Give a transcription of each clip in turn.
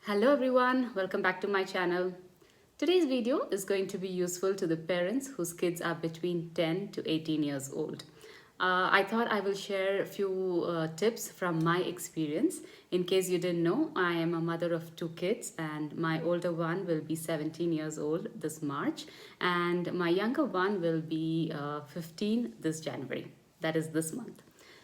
Hello everyone, welcome back to my channel. Today's video is going to be useful to the parents whose kids are between 10 to 18 years old. I thought I will share a few tips from my experience. In case you didn't know, I am a mother of two kids and my older one will be 17 years old this March and my younger one will be 15 this January, that is this month.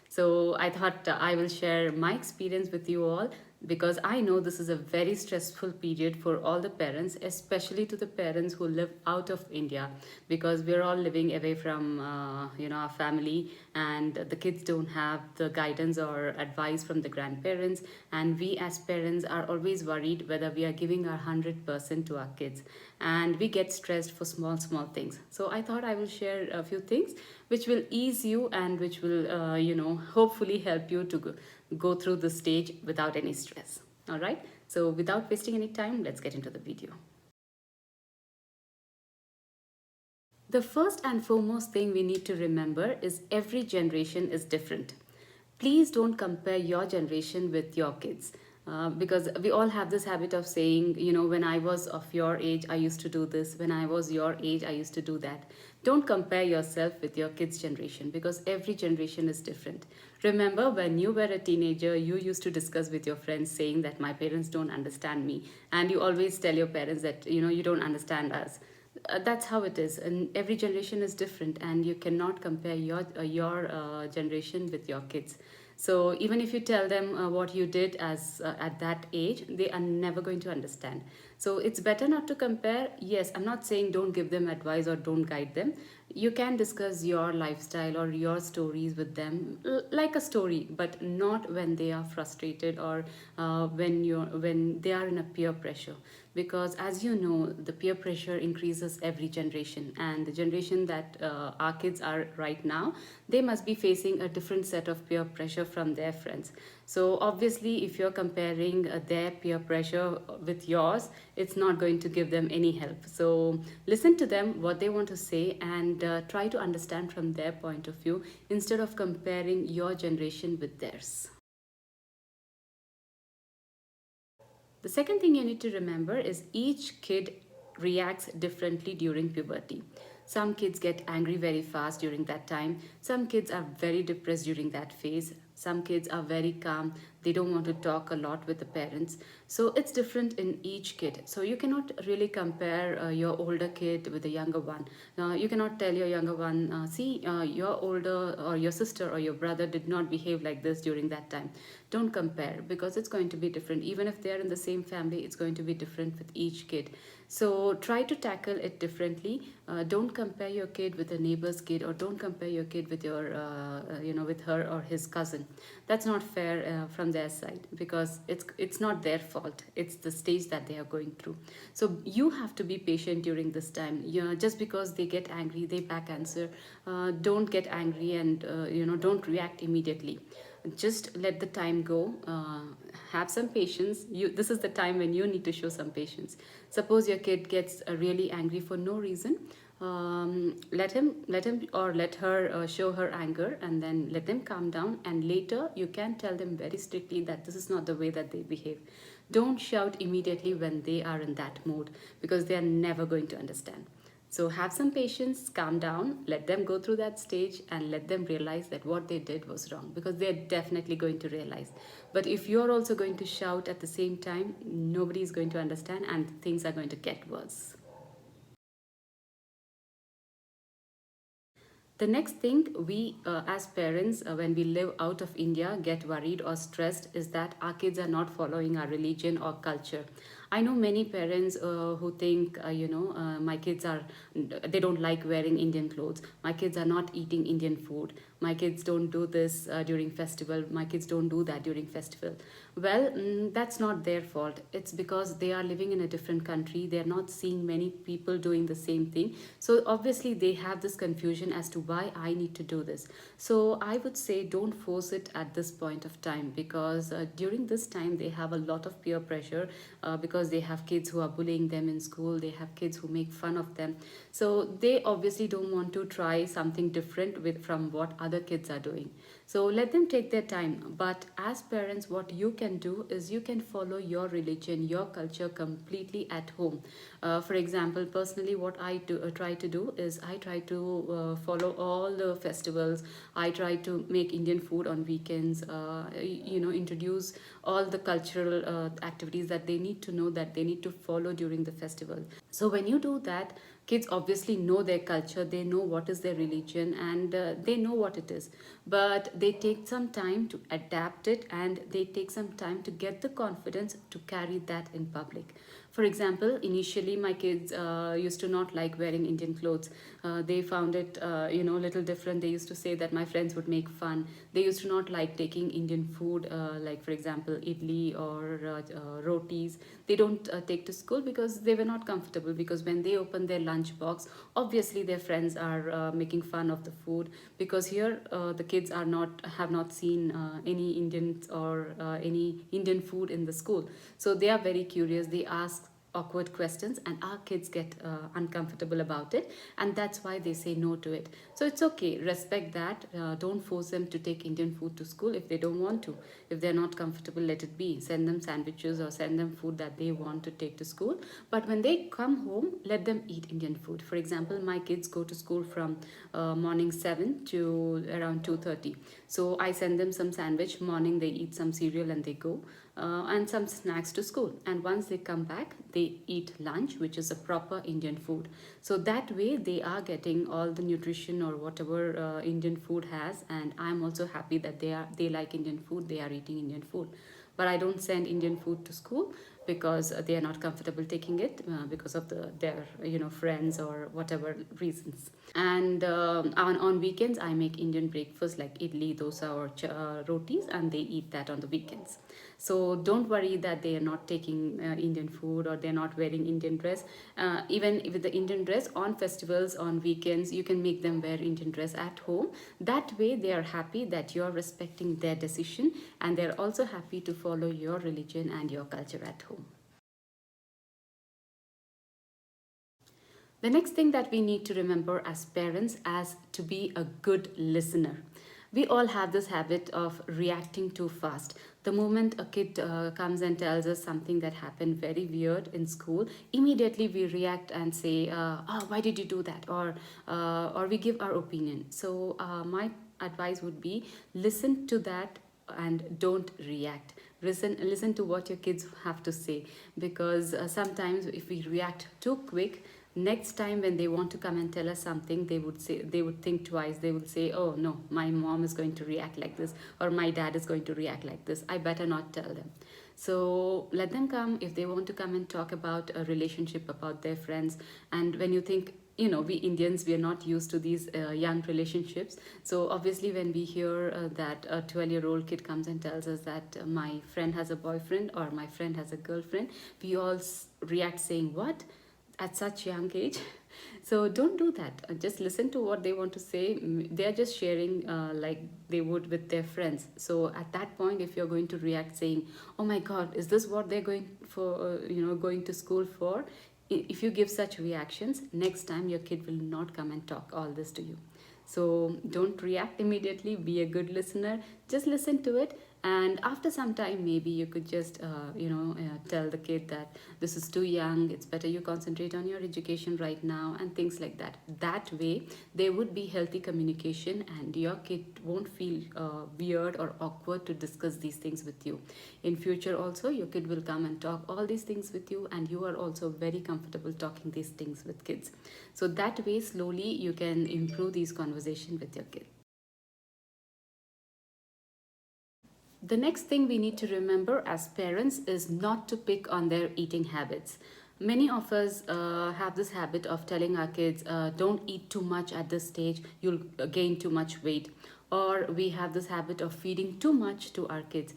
So I thought I will share my experience with you all because I know this is a very stressful period for all the parents, especially to the parents who live out of India, because we're all living away from our family, and the kids don't have the guidance or advice from the grandparents, and we as parents are always worried whether we are giving our 100% to our kids, and we get stressed for small things. So I thought I will share a few things which will ease you and which will hopefully help you to go through the stage without any stress. All right, so without wasting any time, let's get into the video. The first and foremost thing we need to remember is every generation is different. Please don't compare your generation with your kids. Because we all have this habit of saying, when I was of your age, I used to do this. When I was your age, I used to do that. Don't compare yourself with your kids' generation because every generation is different. Remember, when you were a teenager, you used to discuss with your friends saying that my parents don't understand me. And you always tell your parents that, you don't understand us. That's how it is, and every generation is different, and you cannot compare your generation with your kids. So even if you tell them what you did as at that age, they are never going to understand. So it's better not to compare. Yes, I'm not saying don't give them advice or don't guide them. You can discuss your lifestyle or your stories with them like a story, but not when they are frustrated or when they are in a peer pressure, because as you know, the peer pressure increases every generation, and the generation that our kids are right now, they must be facing a different set of peer pressure from their friends. So obviously, if you're comparing their peer pressure with yours, it's not going to give them any help. So listen to them, what they want to say, and try to understand from their point of view instead of comparing your generation with theirs. The second thing you need to remember is each kid reacts differently during puberty. Some kids get angry very fast during that time. Some kids are very depressed during that phase. Some kids are very calm. They don't want to talk a lot with the parents. So it's different in each kid. So you cannot really compare your older kid with the younger one. You cannot tell your younger one, see, your older or your sister or your brother did not behave like this during that time. Don't compare because it's going to be different. Even if they're in the same family, it's going to be different with each kid. So try to tackle it differently. Don't compare your kid with a neighbor's kid, or don't compare your kid with with her or his cousin. That's not fair from their side, because it's not their fault. It's the stage that they are going through. So you have to be patient during this time. Just because they get angry, they back answer. Don't get angry, and don't react immediately. Just let the time go. Have some patience. This is the time when you need to show some patience. Suppose your kid gets really angry for no reason. Let him or let her show her anger, and then let them calm down, and later you can tell them very strictly that this is not the way that they behave. Don't shout immediately when they are in that mode, because they are never going to understand. So have some patience, calm down, let them go through that stage, and let them realize that what they did was wrong, because they're definitely going to realize. But if you're also going to shout at the same time, nobody is going to understand and things are going to get worse. The next thing we, as parents, when we live out of India, get worried or stressed is that our kids are not following our religion or culture. I know many parents who think, my kids they don't like wearing Indian clothes. My kids are not eating Indian food. My kids don't do this during festival. My kids don't do that during festival. Well, that's not their fault. It's because they are living in a different country. They're not seeing many people doing the same thing. So obviously they have this confusion as to why I need to do this. So I would say don't force it at this point of time, because during this time they have a lot of peer pressure, because because they have kids who are bullying them in school, they have kids who make fun of them. So they obviously don't want to try something different with from what other kids are doing. So let them take their time. But as parents, what you can do is you can follow your religion, your culture completely at home. For example, personally, what I do, try to do is I try to follow all the festivals. I try to make Indian food on weekends. Introduce all the cultural activities that they need to know, that they need to follow during the festival. So when you do that, kids obviously know their culture, they know what is their religion, and they know what it is. But they take some time to adapt it, and they take some time to get the confidence to carry that in public. For example, initially my kids used to not like wearing Indian clothes. They found it, little different. They used to say that my friends would make fun. They used to not like taking Indian food, like for example, idli or rotis. They don't take to school because they were not comfortable. Because when they open their lunch box, obviously their friends are making fun of the food. Because here the kids are not have not seen any Indians or any Indian food in the school, so they are very curious. They ask awkward questions, and our kids get uncomfortable about it, and that's why they say no to it. So it's okay, respect that. Don't force them to take Indian food to school if they don't want to. If they're not comfortable, let it be. Send them sandwiches or send them food that they want to take to school. But when they come home, let them eat Indian food. For example, my kids go to school from morning 7 to around 2:30. So I send them some sandwich morning, they eat some cereal and they go, and some snacks to school. And once they come back, they eat lunch, which is a proper Indian food. So that way they are getting all the nutrition or whatever Indian food has. And I'm also happy that they like Indian food, they are eating Indian food. But I don't send Indian food to school because they are not comfortable taking it because of their friends or whatever reasons. And on weekends I make Indian breakfast like idli, dosa or rotis, and they eat that on the weekends. So don't worry that they are not taking Indian food or they're not wearing Indian dress. Even with the Indian dress on festivals, on weekends, you can make them wear Indian dress at home. That way they are happy that you're respecting their decision, and they're also happy to follow your religion and your culture at home. The next thing that we need to remember as parents as to be a good listener. We all have this habit of reacting too fast. The moment a kid comes and tells us something that happened very weird in school, immediately we react and say, "Oh, why did you do that?" Or we give our opinion. So my advice would be, listen to that and don't react. Listen to what your kids have to say, because sometimes if we react too quick, next time when they want to come and tell us something, they would think twice. They would say, "Oh no, my mom is going to react like this, or my dad is going to react like this, I better not tell them." So let them come. If they want to come and talk about a relationship, about their friends, and when you think, we Indians, we are not used to these young relationships. So obviously when we hear that a 12-year-old kid comes and tells us that my friend has a boyfriend or my friend has a girlfriend, we all react saying, "What? At such young age?" So don't do that. Just listen to what they want to say. They're just sharing like they would with their friends. So at that point, if you're going to react saying, "Oh my god, is this what they're going for, going to school for?" If you give such reactions, next time your kid will not come and talk all this to you. So don't react immediately. Be a good listener. Just listen to it, and after some time, maybe you could just tell the kid that this is too young. It's better you concentrate on your education right now, and things like that. That way, there would be healthy communication, and your kid won't feel weird or awkward to discuss these things with you. In future, also, your kid will come and talk all these things with you, and you are also very comfortable talking these things with kids. So that way, slowly, you can improve these conversations with your kid. The next thing we need to remember as parents is not to pick on their eating habits. Many of us have this habit of telling our kids, "Don't eat too much at this stage, you'll gain too much weight." Or we have this habit of feeding too much to our kids.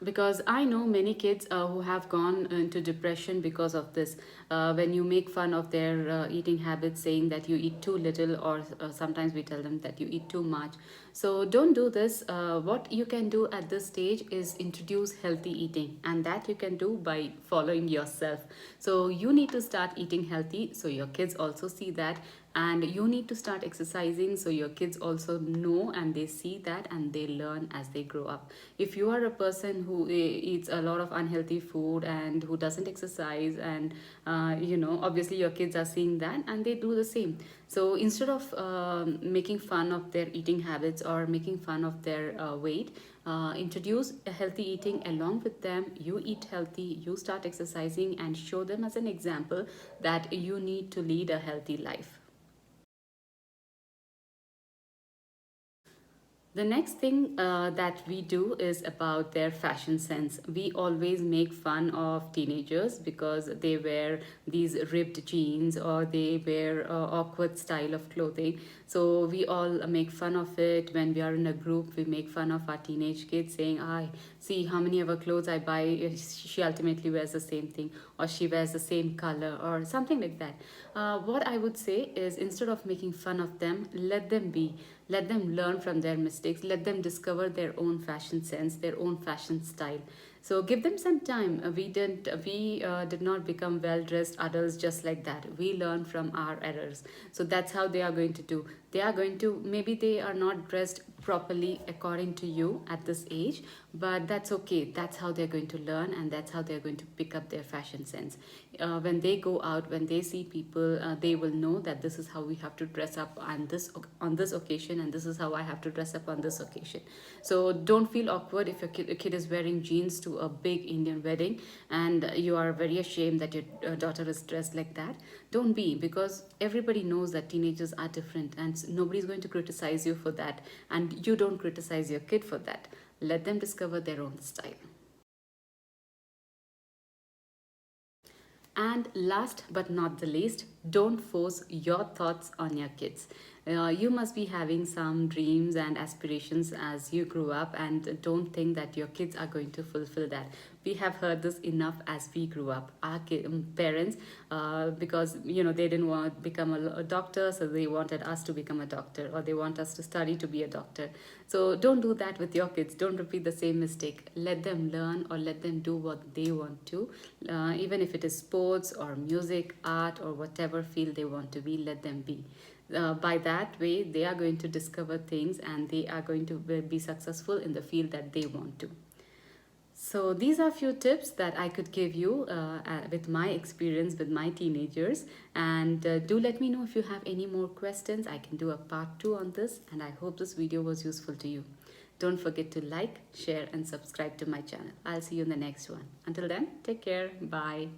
Because I know many kids who have gone into depression because of this. When you make fun of their eating habits, saying that you eat too little, or sometimes we tell them that you eat too much. So don't do this. What you can do at this stage is introduce healthy eating, and that you can do by following yourself. So you need to start eating healthy, so your kids also see that, and you need to start exercising so your kids also know and they see that and they learn as they grow up. If you are a person who eats a lot of unhealthy food and who doesn't exercise, and obviously your kids are seeing that and they do the same. So instead of making fun of their eating habits or making fun of their weight, introduce a healthy eating along with them. You eat healthy, you start exercising, and show them as an example that you need to lead a healthy life. The next thing that we do is about their fashion sense. We always make fun of teenagers because they wear these ripped jeans or they wear awkward style of clothing. So we all make fun of it. When we are in a group, we make fun of our teenage kids, saying, "I see how many of her clothes I buy. She ultimately wears the same thing, or she wears the same color, or something like that." What I would say is, instead of making fun of them, let them be. Let them learn from their mistakes. Let them discover their own fashion sense, their own fashion style. So give them some time. We did not become well dressed adults just like that. We learn from our errors. So that's how they are going to do. They are going to, maybe they are not dressed properly according to you at this age, but that's okay. That's how they're going to learn, and that's how they're going to pick up their fashion sense. When they go out, when they see people, they will know that this is how we have to dress up on this occasion, and this is how I have to dress up on this occasion. So don't feel awkward if a kid is wearing jeans to a big Indian wedding and you are very ashamed that your daughter is dressed like that. Don't be, because everybody knows that teenagers are different, and nobody's going to criticize you for that, and you don't criticize your kid for that. Let them discover their own style. And last but not the least, don't force your thoughts on your kids. You must be having some dreams and aspirations as you grew up, and don't think that your kids are going to fulfill that. We have heard this enough as we grew up. Our parents, because they didn't want to become a doctor, so they wanted us to become a doctor, or they want us to study to be a doctor. So don't do that with your kids. Don't repeat the same mistake. Let them learn, or let them do what they want to, even if it is sports or music, art, or whatever field they want to be. Let them be. By that way, they are going to discover things, and they are going to be successful in the field that they want to. So these are few tips that I could give you with my experience with my teenagers. And do let me know if you have any more questions. I can do a part 2 on this, and I hope this video was useful to you. Don't forget to like, share, and subscribe to my channel. I'll see you in the next one. Until then, take care. Bye.